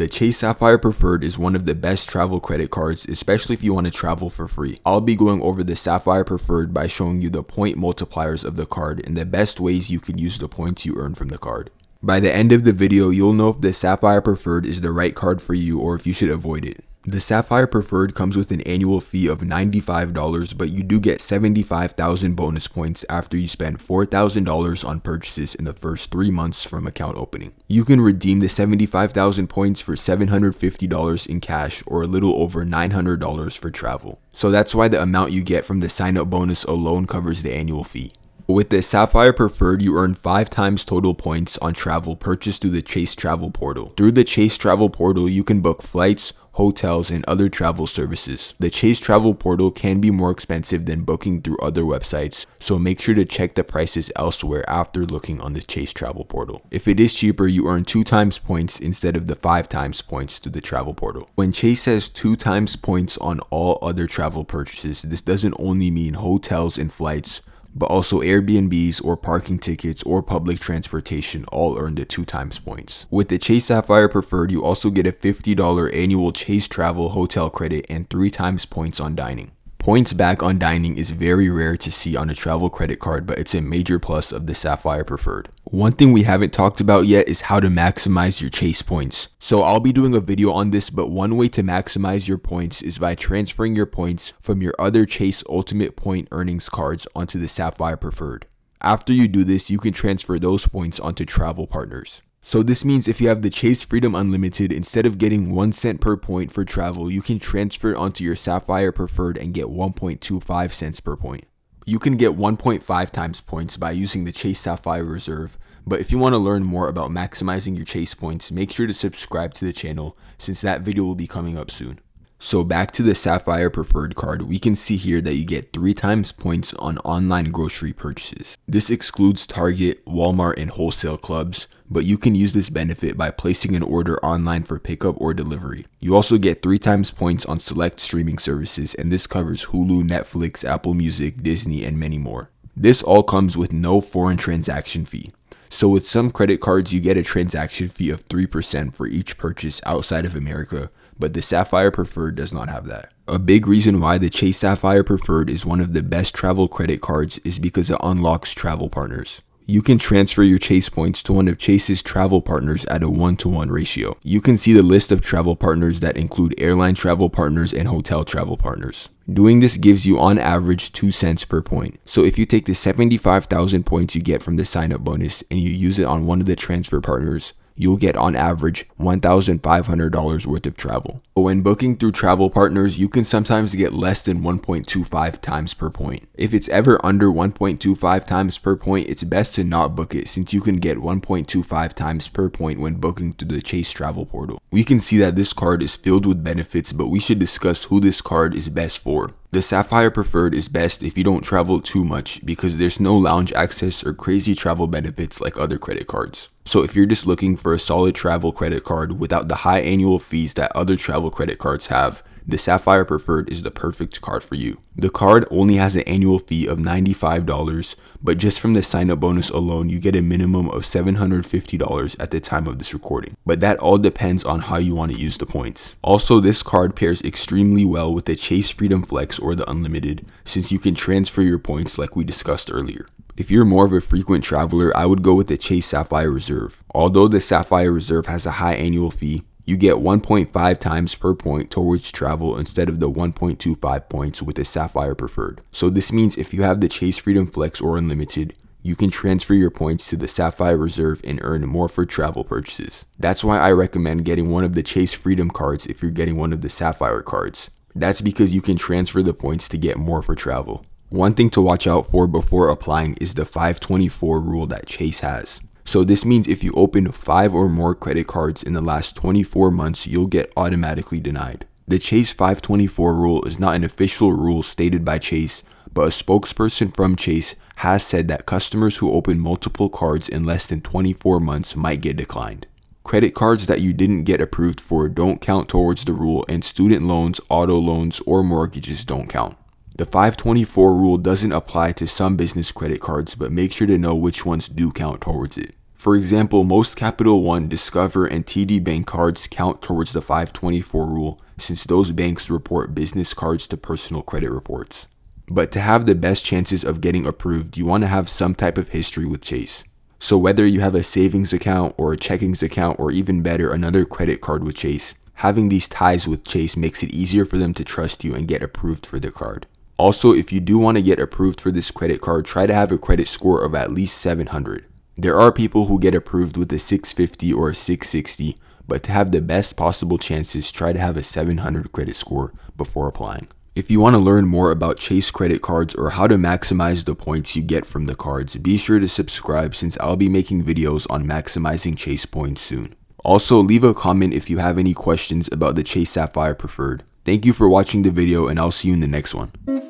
The Chase Sapphire Preferred is one of the best travel credit cards, especially if you want to travel for free. I'll be going over the Sapphire Preferred by showing you the point multipliers of the card and the best ways you can use the points you earn from the card. By the end of the video, you'll know if the Sapphire Preferred is the right card for you or if you should avoid it. The Sapphire Preferred comes with an annual fee of $95, but you do get 75,000 bonus points after you spend $4,000 on purchases in the first 3 months from account opening. You can redeem the 75,000 points for $750 in cash or a little over $900 for travel. So that's why the amount you get from the sign-up bonus alone covers the annual fee. With the Sapphire Preferred, you earn 5 times total points on travel purchased through the Chase Travel Portal. Through the Chase Travel Portal, you can book flights, hotels, and other travel services. The Chase Travel Portal can be more expensive than booking through other websites, so make sure to check the prices elsewhere after looking on the Chase Travel Portal. If it is cheaper, you earn 2 times points instead of the 5 times points through the travel portal. When Chase says 2 times points on all other travel purchases, this doesn't only mean hotels and flights, but also Airbnbs or parking tickets or public transportation all earn the 2 times points. With the Chase Sapphire Preferred, you also get a $50 annual Chase Travel hotel credit and 3 times points on dining. Points back on dining is very rare to see on a travel credit card, but it's a major plus of the Sapphire Preferred. One thing we haven't talked about yet is how to maximize your Chase points. So I'll be doing a video on this, but one way to maximize your points is by transferring your points from your other Chase Ultimate Point Earnings cards onto the Sapphire Preferred. After you do this, you can transfer those points onto travel partners. So this means if you have the Chase Freedom Unlimited, instead of getting 1 cent per point for travel, you can transfer it onto your Sapphire Preferred and get 1.25 cents per point. You can get 1.5 times points by using the Chase Sapphire Reserve, but if you want to learn more about maximizing your Chase points, make sure to subscribe to the channel since that video will be coming up soon. So back to the Sapphire Preferred card, we can see here that you get 3 times points on online grocery purchases. This excludes Target, Walmart, and wholesale clubs, but you can use this benefit by placing an order online for pickup or delivery. You also get 3 times points on select streaming services, and this covers Hulu, Netflix, Apple Music, Disney, and many more. This all comes with no foreign transaction fee. So with some credit cards, you get a transaction fee of 3% for each purchase outside of America, but the Sapphire Preferred does not have that. A big reason why the Chase Sapphire Preferred is one of the best travel credit cards is because it unlocks travel partners. You can transfer your Chase points to one of Chase's travel partners at a 1-to-1 ratio. You can see the list of travel partners that include airline travel partners and hotel travel partners. Doing this gives you on average 2 cents per point. So if you take the 75,000 points you get from the sign-up bonus and you use it on one of the transfer partners, you'll get on average $1,500 worth of travel. But when booking through travel partners, you can sometimes get less than 1.25 times per point. If it's ever under 1.25 times per point, it's best to not book it since you can get 1.25 times per point when booking through the Chase Travel Portal. We can see that this card is filled with benefits, but we should discuss who this card is best for. The Sapphire Preferred is best if you don't travel too much because there's no lounge access or crazy travel benefits like other credit cards. So if you're just looking for a solid travel credit card without the high annual fees that other travel credit cards have, the Sapphire Preferred is the perfect card for you. The card only has an annual fee of $95, but just from the sign-up bonus alone, you get a minimum of $750 at the time of this recording. But that all depends on how you want to use the points. Also, this card pairs extremely well with the Chase Freedom Flex or the Unlimited, since you can transfer your points like we discussed earlier. If you're more of a frequent traveler, I would go with the Chase Sapphire Reserve. Although the Sapphire Reserve has a high annual fee, you get 1.5 times per point towards travel instead of the 1.25 points with the Sapphire Preferred. So this means if you have the Chase Freedom Flex or Unlimited, you can transfer your points to the Sapphire Reserve and earn more for travel purchases. That's why I recommend getting one of the Chase Freedom cards if you're getting one of the Sapphire cards. That's because you can transfer the points to get more for travel. One thing to watch out for before applying is the 524 rule that Chase has. So this means if you open 5 or more credit cards in the last 24 months, you'll get automatically denied. The Chase 524 rule is not an official rule stated by Chase, but a spokesperson from Chase has said that customers who open multiple cards in less than 24 months might get declined. Credit cards that you didn't get approved for don't count towards the rule, and student loans, auto loans, or mortgages don't count. The 524 rule doesn't apply to some business credit cards, but make sure to know which ones do count towards it. For example, most Capital One, Discover, and TD Bank cards count towards the 524 rule since those banks report business cards to personal credit reports. But to have the best chances of getting approved, you want to have some type of history with Chase. So whether you have a savings account or a checkings account or even better, another credit card with Chase, having these ties with Chase makes it easier for them to trust you and get approved for the card. Also, if you do want to get approved for this credit card, try to have a credit score of at least 700. There are people who get approved with a 650 or a 660, but to have the best possible chances, try to have a 700 credit score before applying. If you want to learn more about Chase credit cards or how to maximize the points you get from the cards, be sure to subscribe since I'll be making videos on maximizing Chase points soon. Also, leave a comment if you have any questions about the Chase Sapphire Preferred. Thank you for watching the video, and I'll see you in the next one.